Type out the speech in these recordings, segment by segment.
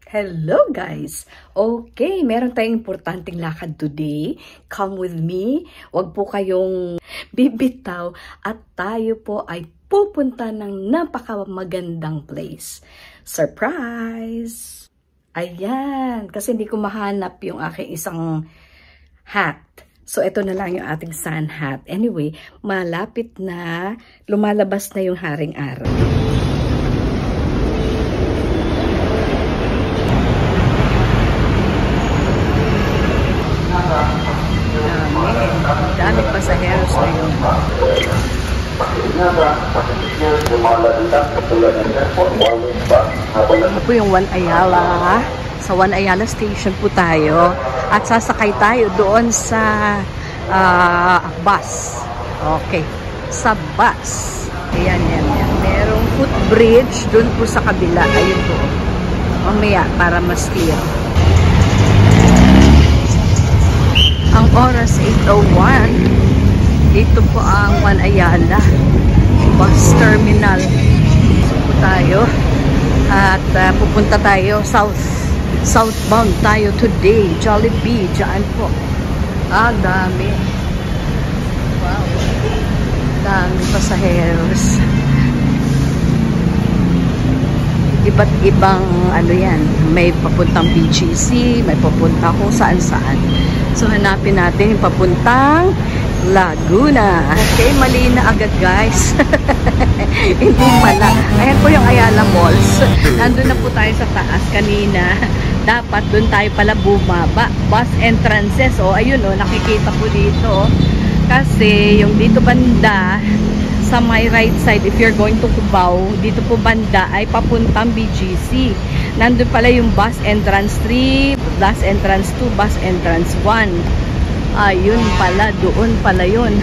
Hello guys! Okay, meron tayong importanteng lakad today. Come with me. Huwag po kayong bibitaw at tayo po ay pupunta ng napakamagandang place. Surprise! Ayan, kasi hindi ko mahanap yung aking isang hat. So, ito na lang yung ating sun hat. Anyway, malapit na, lumalabas na yung haring araw. Daming pasaheros na yun. Ito po yung One Ayala. Sa One Ayala Station po tayo. At sasakay tayo doon sa bus. Okay. Sa bus. Ayan, yan. Merong footbridge doon po sa kabila. Ayun po. Mamaya para mas clear. Ang oras 8:01. Dito po ang One Ayala bus terminal. So po tayo at pupunta tayo southbound tayo today. Jollibee, dyan po. Dami. Wow. Dami pasaheros. Iba't ibang ano yan. May papuntang BGC, may papunta kung saan-saan. So hanapin natin yung papuntang Laguna. Okay, mali na agad guys. Hindi pala. Ayan po yung Ayala Malls. Nandun na po tayo sa taas kanina. Dapat dun tayo pala bumaba. Bus entrances. O, ayun o, nakikita po dito. Kasi yung dito banda, sa my right side, if you're going to Cubao, dito po banda ay papuntang BGC. Nandun pala yung bus entrance 3, bus entrance 2, bus entrance 1. Ayun pala, doon pala yun.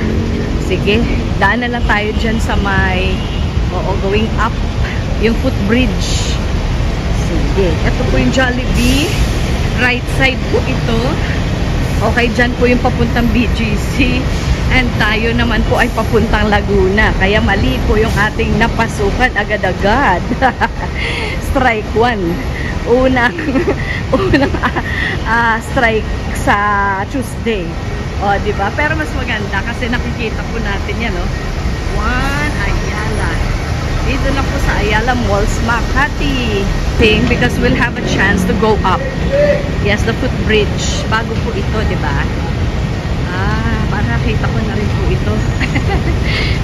Sige, daan na lang tayo dyan sa may, going up, yung footbridge. Sige, ito po yung Jollibee. Right side po ito. Okay, dyan po yung papuntang BGC. And tayo naman po ay papuntang Laguna. Kaya mali po yung ating napasukan agad-agad. Strike 1. Unang strike sa Tuesday. O, diba? Pero mas maganda kasi nakikita po natin yan, no? One Ayala. Dito na po sa Ayala Malls, Makati. Because we'll have a chance to go up. Yes, the footbridge. Bago po ito, diba? Para nakita ko na rin po ito.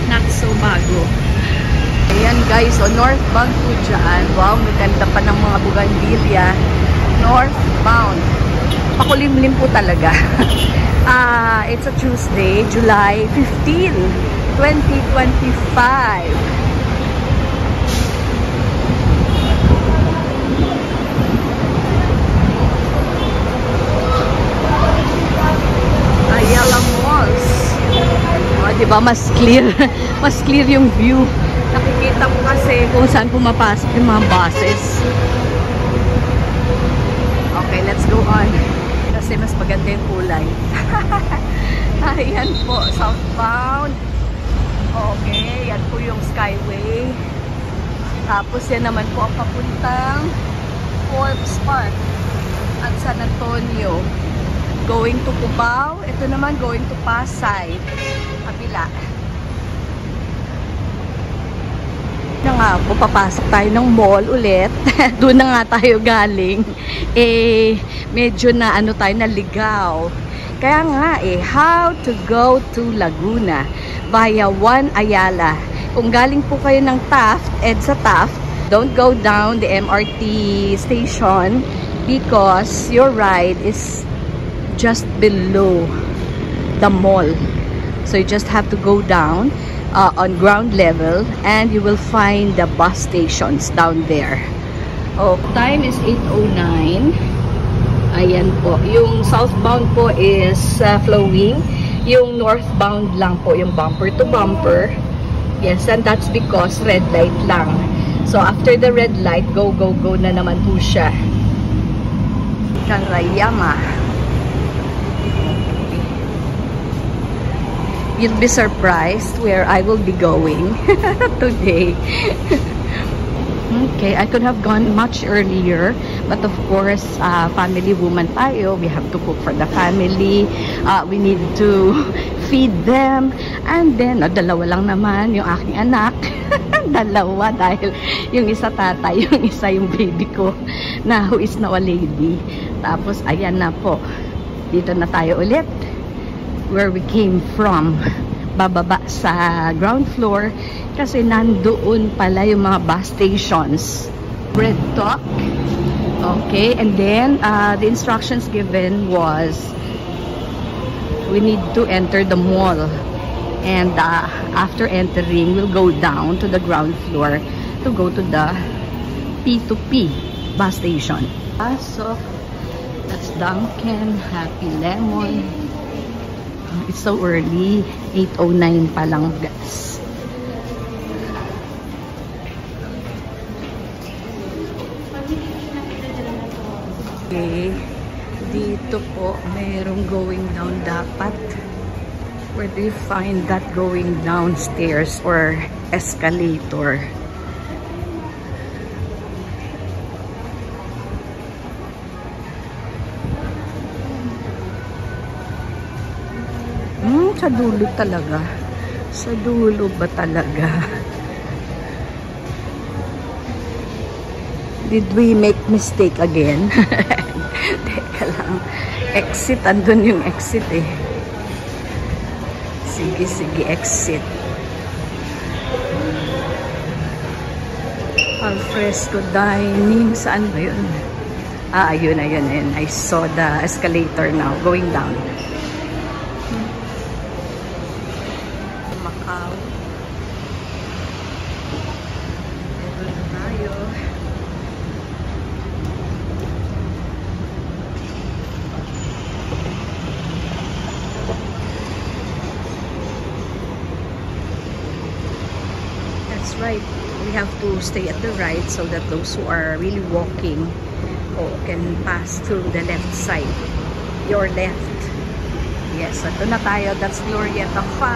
Not so bago. Ayan guys, so northbound po dyan. Wow, may ganda pa ng mga bougainvillea. Northbound. Pakulimlim po talaga. It's a Tuesday, July 15, 2025. Ayala Malls. Diba, mas clear. Mas clear yung view. Nakikita ko kasi kung saan pumapasok yung mga buses. Okay, let's go on. Kasi mas maganda yung kulay. Ayan po, southbound. Okay, yan po yung Skyway. Tapos yan naman po ang papuntang Forbes Park at San Antonio. Going to Cubao. Ito naman going to Pasay. Kabila. Na nga po, papasok tayo ng mall ulit. Doon na nga tayo galing. Medyo na ano tayo, naligaw. Kaya nga how to go to Laguna via One Ayala. Kung galing po kayo ng Taft, EDSA Taft, don't go down the MRT station because your ride is just below the mall. So you just have to go down on ground level and you will find the bus stations down there. Oh, time is 8:09. Ayan po. Yung southbound po is flowing. Yung northbound lang po, yung bumper to bumper. Yes, and that's because red light lang. So after the red light, go na naman po siya. Karayama. You'll be surprised where I will be going today. Okay, I could have gone much earlier, But of course, family woman tayo. We have to cook for the family. We need to feed them. And then, dalawa lang naman yung aking anak. Dalawa dahil yung isa tatay, yung isa yung baby ko na who is now a lady. Tapos, ayan na po. Dito na tayo ulit. Where we came from. Bababa sa ground floor kasi nandoon pala yung mga bus stations. Bread Talk. Okay, and then the instructions given was we need to enter the mall, and after entering we'll go down to the ground floor to go to the P2P bus station. So that's Dunkin', Happy Lemon. It's so early, 8:09 pa lang guys. Okay, dito po mayroong going down dapat. Where do you find that going downstairs or escalator? Sa dulo talaga. Sa dulo ba talaga? Did we make mistake again? Teka lang. Exit. Andun yung exit eh. Sige, sige. Exit. Alfresco dining. Saan ba yun? Ayun, ayun, ayun. I saw the escalator now. Going down. Macau. Ito na tayo. That's right. We have to stay at the right so that those who are really walking can pass through the left side. Your left. Yes, ito na tayo. That's Glorieta 5.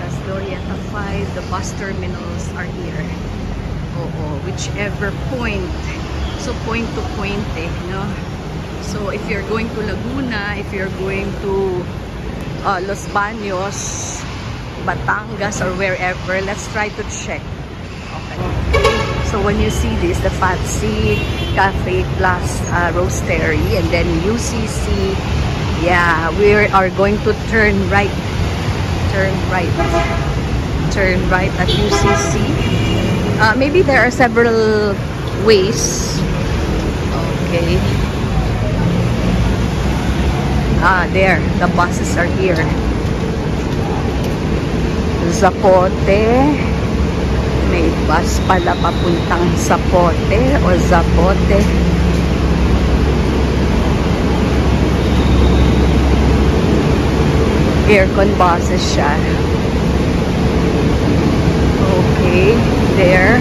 That's Glorieta 5. The bus terminals are here. Oo, whichever point. So, point to point eh, no? So, if you're going to Laguna, if you're going to Los Baños, Batangas, or wherever, let's try to check. Okay. So, when you see this, the Fancy Cafe plus Roastery, and then UCC, yeah, we are going to turn right. Turn right. Turn right at UCC. Maybe there are several ways. Okay. There. The buses are here. Zapote. May bus pala papuntang Zapote o Zapote. Aircon buses siya. Okay, there.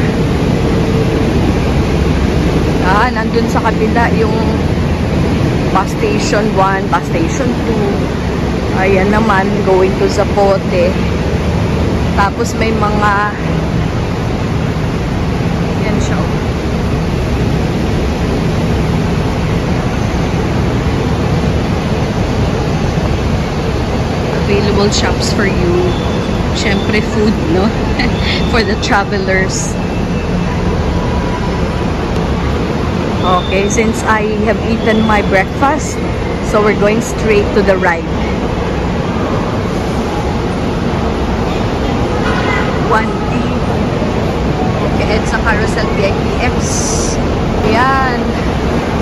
Nandun sa kabila yung bus station 1, bus station 2. Ayan naman, going to Zapote. Tapos may mga yan siya. Available shops for you. Syempre food, no? For the travelers. Okay, since I have eaten my breakfast, so we're going straight to the right. 1D. Okay, EDSA Carousel VIPX. Ayan.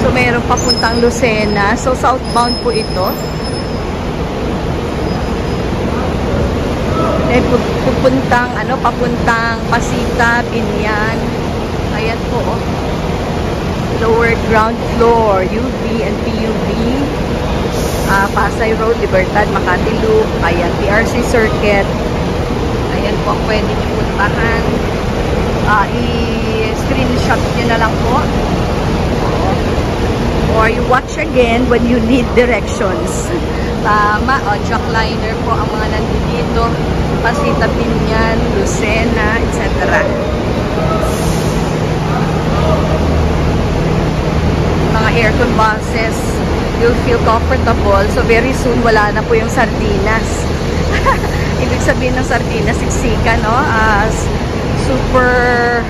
So, mayroon papuntang Lucena. So, southbound po ito. Papuntang Pasita, Binyan. Ayan po, oh. Lower ground floor, UV and PUV. Pasay Road, Libertad, Makati Loop. Ayan, PRC Circuit. Ayan po, pwede nyo puntahan. I-screenshot nyo na lang po. Or you watch again when you need directions. Tama, jackliner po ang mga nandito. Pasita, Binyan, Lucena, etc. aircon buses. You'll feel comfortable. So very soon, wala na po yung sardinas. Ibig sabihin ng sardinas, siksikan, no? Super,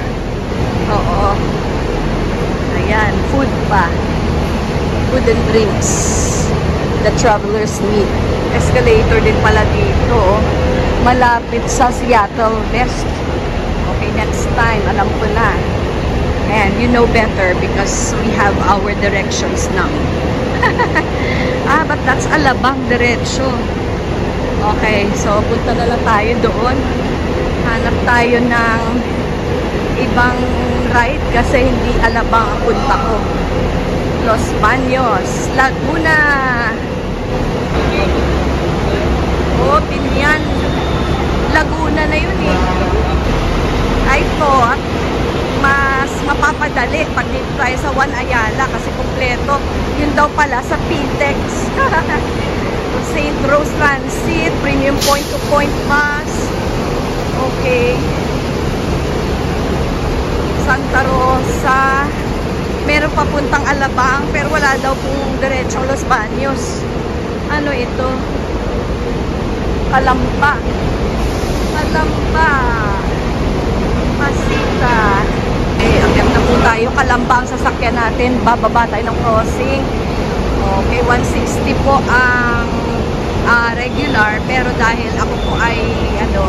oo. Ayan, food pa. Food and drinks. The travelers need. Escalator din pala dito. Malapit sa Seattle West. Okay, next time, alam ko na. And you know better because we have our directions now. But that's Alabang diretso. Okay, so punta na lang tayo doon. Hanap tayo ng ibang ride kasi hindi Alabang ang punta ko. Los Baños, Laguna. Oh, Binyan. Laguna na yun eh. I thought mas mapapadali pag dito tayo sa One Ayala kasi kumpleto. Yun daw pala sa PTEX. St. Rose Transit, premium point-to-point bus. Okay. Santa Rosa. Meron papuntang Alabang pero wala daw pong diretsong Los Baños. Ano ito? Calamba. Calamba. Masita. Okay, attempt na po tayo. Calamba ang sasakyan natin. Bababa tayo ng crossing. Okay, 160 po ang regular. Pero dahil ako po ay, ito,